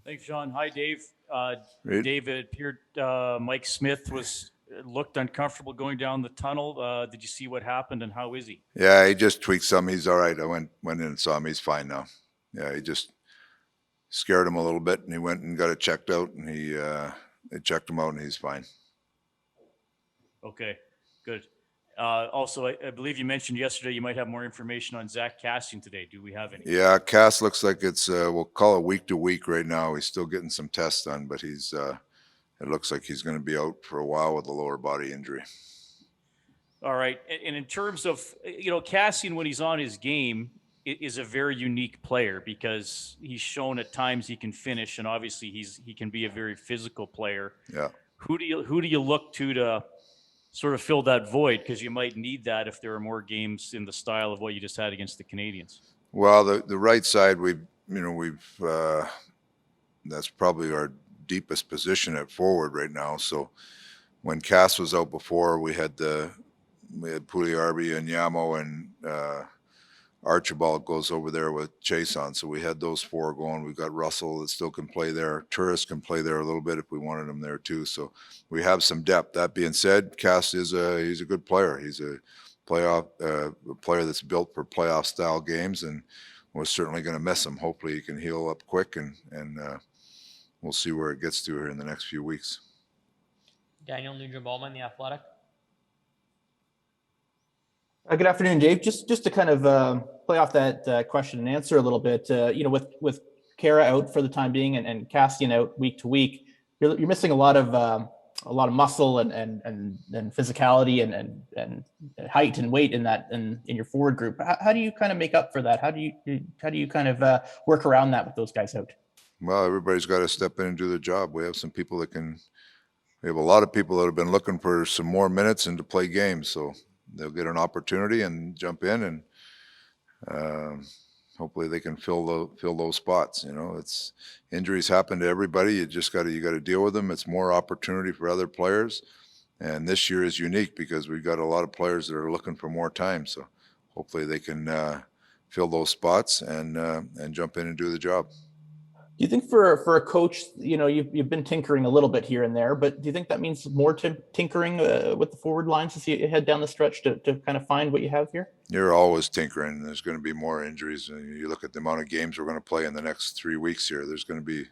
Thanks, Sean. Hi, Dave. Right? David appeared. Mike Smith was looked uncomfortable going down the tunnel. Did you see what happened and how is he? Yeah, he just tweaked some. He's all right. I went in and saw him. He's fine now. Yeah, he just scared him a little bit, and he went and got it checked out, and they checked him out, and he's fine. Okay, good. Also, I believe you mentioned yesterday you might have more information on Zach Cassian today. Do we have any? Yeah, Cass looks like it's we'll call it week to week right now. He's still getting some tests done, but he's it looks like he's going to be out for a while with a lower body injury. All right. And in terms of, Cassian, when he's on his game, is a very unique player because he's shown at times he can finish, and obviously he can be a very physical player. Yeah. Who do you look to sort of fill that void? Because you might need that if there are more games in the style of what you just had against the Canadians. Well, the right side we've that's probably our deepest position at forward right now. So when Cass was out before, we had Puliarvi and Yamo and Archibald goes over there with Chase on. So we had those four going. We've got Russell that still can play there. Tourist can play there a little bit if we wanted him there too. So we have some depth. That being said, Cass he's a good player. He's a player that's built for playoff style games, and we're certainly going to miss him. Hopefully he can heal up quick, and we'll see where it gets to here in the next few weeks. Daniel Nugent-Bowman, The Athletic. Good afternoon, Dave. Just to kind of play off that question and answer a little bit, with Kara out for the time being and Cassian out week to week, you're missing a lot of muscle and physicality and height and weight in your forward group. How do you kind of make up for that? How do you kind of work around that with those guys out? Well, everybody's got to step in and do their job. We have some people we have a lot of people that have been looking for some more minutes and to play games. So they'll get an opportunity and jump in, and hopefully they can fill those spots. It's injuries happen to everybody. You got to deal with them. It's more opportunity for other players, and this year is unique because we've got a lot of players that are looking for more time. So hopefully they can fill those spots and jump in and do the job. Do you think for a coach, you've been tinkering a little bit here and there, but do you think that means more tinkering with the forward lines as you head down the stretch to kind of find what you have here? You're always tinkering. There's going to be more injuries. You look at the amount of games we're going to play in the next 3 weeks here. There's going to be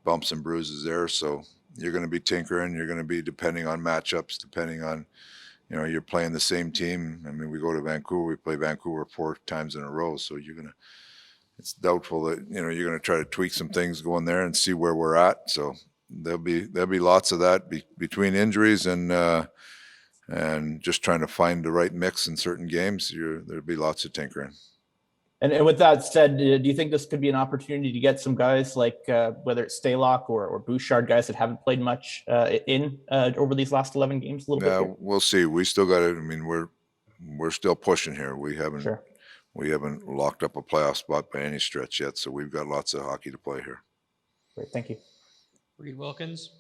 bumps and bruises there. So you're going to be tinkering. You're going to be depending on matchups, depending on, you're playing the same team. I mean, we go to Vancouver, we play Vancouver 4 times in a row. So it's doubtful that you're going to try to tweak some things going there and see where we're at. So there'll be lots of that between injuries and just trying to find the right mix in certain games. There'll be lots of tinkering. And with that said, do you think this could be an opportunity to get some guys like whether it's Stalock or Bouchard, guys that haven't played much over these last 11 games a little bit? Yeah, we'll see. We still got it. I mean, we're still pushing here. We haven't. Sure. We haven't locked up a playoff spot by any stretch yet, so we've got lots of hockey to play here. Great, thank you. Reed Wilkins.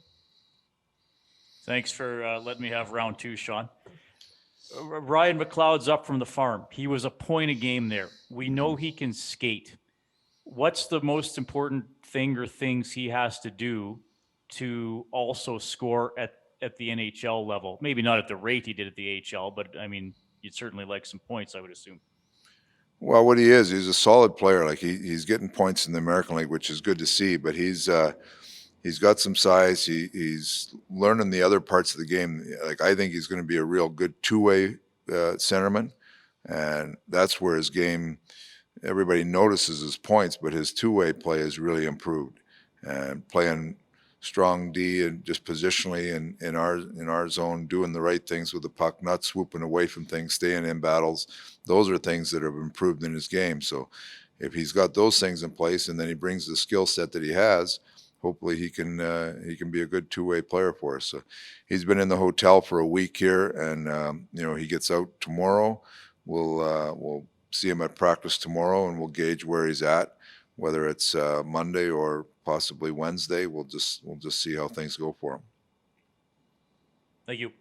Thanks for letting me have round 2, Sean. Ryan McLeod's up from the farm. He was a point a game there. We know he can skate. What's the most important thing or things he has to do to also score at the NHL level? Maybe not at the rate he did at the AHL, but I mean, you'd certainly like some points, I would assume. Well, what he's a solid player. Like he's getting points in the American League, which is good to see. But he's got some size. He's learning the other parts of the game. Like I think he's going to be a real good two-way centerman, and that's where his game. Everybody notices his points, but his two-way play has really improved. And playing strong D and just positionally in our zone, doing the right things with the puck, not swooping away from things, staying in battles. Those are things that have improved in his game. So if he's got those things in place and then he brings the skill set that he has, hopefully he can be a good two-way player for us. So he's been in the hotel for a week here, and he gets out tomorrow. We'll see him at practice tomorrow, and we'll gauge where he's at, whether it's Monday or possibly Wednesday. We'll just see how things go for him. Thank you.